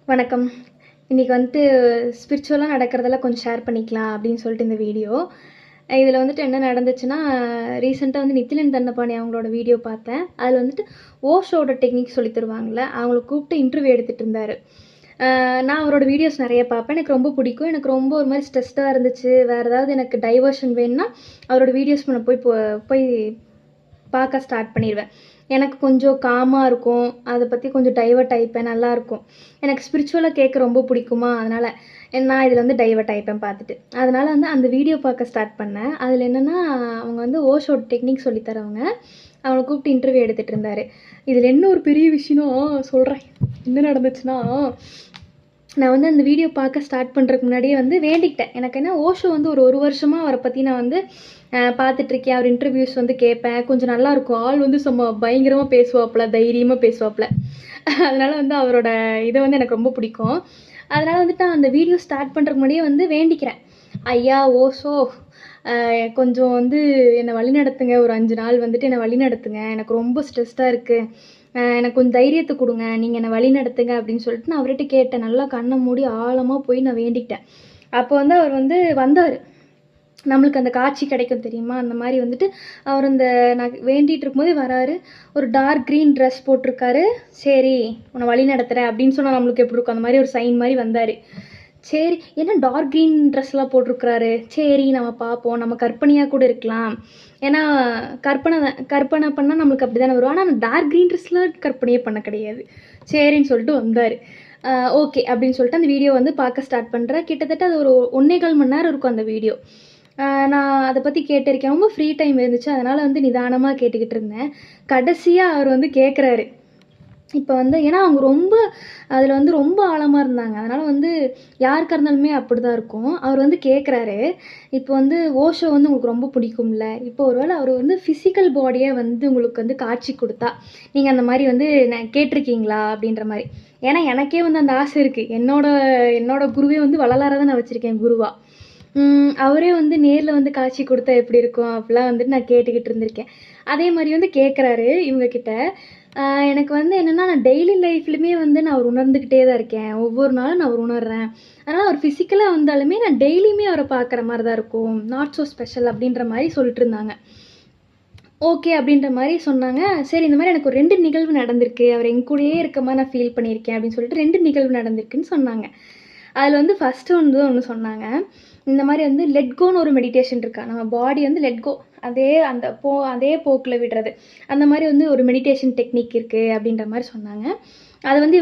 வணக்கம். இன்றைக்கி வந்துட்டு ஸ்பிரிச்சுவலாக நடக்கிறதெல்லாம் கொஞ்சம் ஷேர் பண்ணிக்கலாம் அப்படின்னு சொல்லிட்டு இந்த வீடியோ. இதில் வந்துட்டு என்ன நடந்துச்சுன்னா, ரீசெண்டாக வந்து நித்திலன் தண்டபாணி அவங்களோட வீடியோ பார்த்தேன். அதில் வந்துட்டு ஓஷோட டெக்னிக் சொல்லி தருவாங்கள்ல, அவங்கள கூப்பிட்டு இன்டர்வியூ எடுத்துகிட்டு இருந்தார். நான் அவரோட வீடியோஸ் நிறைய பார்ப்பேன். எனக்கு ரொம்ப பிடிக்கும். எனக்கு ரொம்ப ஒரு மாதிரி ஸ்ட்ரெஸ்டாக இருந்துச்சு. வேறு ஏதாவது எனக்கு டைவர்ஷன் வேணும்னா அவரோட வீடியோஸ் நான் போய் பார்க்க ஸ்டார்ட் பண்ணிடுவேன். எனக்கு கொஞ்சம் காமாக இருக்கும். அதை பற்றி கொஞ்சம் டைவர்ட் ஆகிப்பேன். நல்லாயிருக்கும். எனக்கு ஸ்பிரிச்சுவலாக கேட்க ரொம்ப பிடிக்குமா, அதனால் நான் இதில் வந்து டைவர்ட் ஆகிப்பேன் பார்த்துட்டு. அதனால் வந்து அந்த வீடியோ பார்க்க ஸ்டார்ட் பண்ணேன். அதில் என்னென்னா, அவங்க வந்து ஓஷோட டெக்னிக் சொல்லித்தரவங்க. அவனை கூப்பிட்டு இன்டர்வியூ எடுத்துகிட்டு இருந்தார். இதில் என்ன ஒரு பெரிய விஷயம் சொல்கிறேன். என்ன நடந்துச்சுன்னா, நான் வந்து அந்த வீடியோ பார்க்க ஸ்டார்ட் பண்ணுறதுக்கு முன்னாடியே வந்து வேண்டிக்கிட்டேன். எனக்கு என்ன, ஓஷோ வந்து ஒரு வருஷமாக அவரை பற்றி நான் வந்து பார்த்துட்ருக்கேன். அவர் இன்டர்வியூஸ் வந்து கேட்பேன். கொஞ்சம் நல்லாயிருக்கும். ஆள் வந்து பயங்கரமாக பேசுவாப்புல, தைரியமாக பேசுவாப்புல. அதனால் வந்து அவரோட இதை வந்து எனக்கு ரொம்ப பிடிக்கும். அதனால் வந்துட்டு நான் அந்த வீடியோ ஸ்டார்ட் பண்ணுறதுக்கு முன்னாடியே வந்து வேண்டிக்கிறேன். ஐயா ஓஷோ, கொஞ்சம் வந்து என்னை வழிநடத்துங்க. ஒரு 5 நாள் வந்துட்டு என்னை வழிநடத்துங்க. எனக்கு ரொம்ப ஸ்ட்ரெஸ்டாக இருக்குது. எனக்கு கொஞ்சம் தைரியத்தை கொடுங்க. நீங்கள் என்னை வழிநடத்துங்க அப்படின்னு சொல்லிட்டு நான் அவர்கிட்ட கேட்டேன். நல்லா கண்ணை மூடி ஆழமாக போய் நான் வேண்டிக்கிட்டேன். அப்போ வந்து அவர் வந்து வந்தார். நம்மளுக்கு அந்த காட்சி கிடைக்கும் தெரியுமா, அந்த மாதிரி வந்துட்டு அவர் அந்த நான் வேண்டிகிட்டு இருக்கும்போதே வராரு. ஒரு டார்க் க்ரீன் ட்ரெஸ் போட்டிருக்காரு. சரி, உன்னை வழி நடத்துகிறேன் அப்படின்னு சொன்னால் நம்மளுக்கு எப்படி இருக்கும், அந்த மாதிரி ஒரு சைன் மாதிரி வந்தார். சரி, என்ன டார்க் க்ரீன் ட்ரெஸ்லாம் போட்டிருக்குறாரு, சரி நம்ம பார்ப்போம், நம்ம கற்பனையாக கூட இருக்கலாம். ஏன்னா கற்பனை பண்ணால் நம்மளுக்கு அப்படி தானே வரும். ஆனால் அந்த டார்க் க்ரீன் ட்ரெஸ்லாம் கற்பனையே பண்ண கிடையாது. சரின்னு சொல்லிட்டு வந்தார். ஓகே அப்படின்னு சொல்லிட்டு அந்த வீடியோ வந்து பார்க்க ஸ்டார்ட் பண்ணுறேன். கிட்டத்தட்ட அது ஒரு 1.25 மணி நேரம் இருக்கும் அந்த வீடியோ. நான் அதை பற்றி கேட்டிருக்கேன். ரொம்ப ஃப்ரீ டைம் இருந்துச்சு. அதனால் வந்து நிதானமாக கேட்டுக்கிட்டு இருந்தேன். கடைசியாக அவர் வந்து கேட்குறாரு. இப்போ வந்து ஏன்னா அவங்க ரொம்ப அதில் வந்து ரொம்ப ஆழமாக இருந்தாங்க. அதனால் வந்து யாருக்காக இருந்தாலுமே அப்படி தான் இருக்கும். அவர் வந்து கேட்குறாரு, இப்போ வந்து ஓஷோ வந்து உங்களுக்கு ரொம்ப பிடிக்கும்ல, இப்போ ஒருவேளை அவர் வந்து ஃபிசிக்கல் பாடியை வந்து உங்களுக்கு வந்து காட்சி கொடுத்தா நீங்கள் அந்த மாதிரி வந்து கேட்டிருக்கீங்களா அப்படின்ற மாதிரி. ஏன்னா எனக்கே வந்து அந்த ஆசை இருக்குது. என்னோட குருவே வந்து வள்ளலாரை தான் நான் வச்சுருக்கேன் குருவா. அவரே வந்து நேரில் வந்து காட்சி கொடுத்தா எப்படி இருக்கும் அப்படிலாம் வந்துட்டு நான் கேட்டுக்கிட்டு இருந்திருக்கேன். அதே மாதிரி வந்து கேட்குறாரு இவங்கக்கிட்ட. எனக்கு வந்து என்னென்னா, நான் டெய்லி லைஃப்லையுமே வந்து நான் அவர் உணர்ந்துக்கிட்டே தான் இருக்கேன். ஒவ்வொரு நாளும் நான் அவர் உணர்றேன். அதனால் அவர் ஃபிசிக்கலாக வந்தாலுமே நான் டெய்லியுமே அவரை பார்க்குற மாதிரி தான் இருக்கும். நாட் ஸோ ஸ்பெஷல் அப்படின்ற மாதிரி சொல்லிட்டு இருந்தாங்க. ஓகே அப்படின்ற மாதிரி சொன்னாங்க. சரி, இந்த மாதிரி எனக்கு ஒரு 2 நிகழ்வு நடந்திருக்கு. அவர் என் கூடயே இருக்க மாதிரி நான் ஃபீல் பண்ணியிருக்கேன் அப்படின்னு சொல்லிட்டு 2 நிகழ்வு நடந்திருக்குன்னு சொன்னாங்க. அதில் வந்து ஃபஸ்ட்டு ஒன்று சொன்னாங்க. இந்த மாதிரி வந்து லெட் கோன்னு ஒரு மெடிடேஷன் இருக்கா. நம்ம பாடி வந்து லெட் கோ, அதே போக்கில் விடுறது. அந்த மாதிரி வந்து ஒரு மெடிடேஷன் டெக்னிக் இருக்குது அப்படின்ற மாதிரி சொன்னாங்க. அது வந்து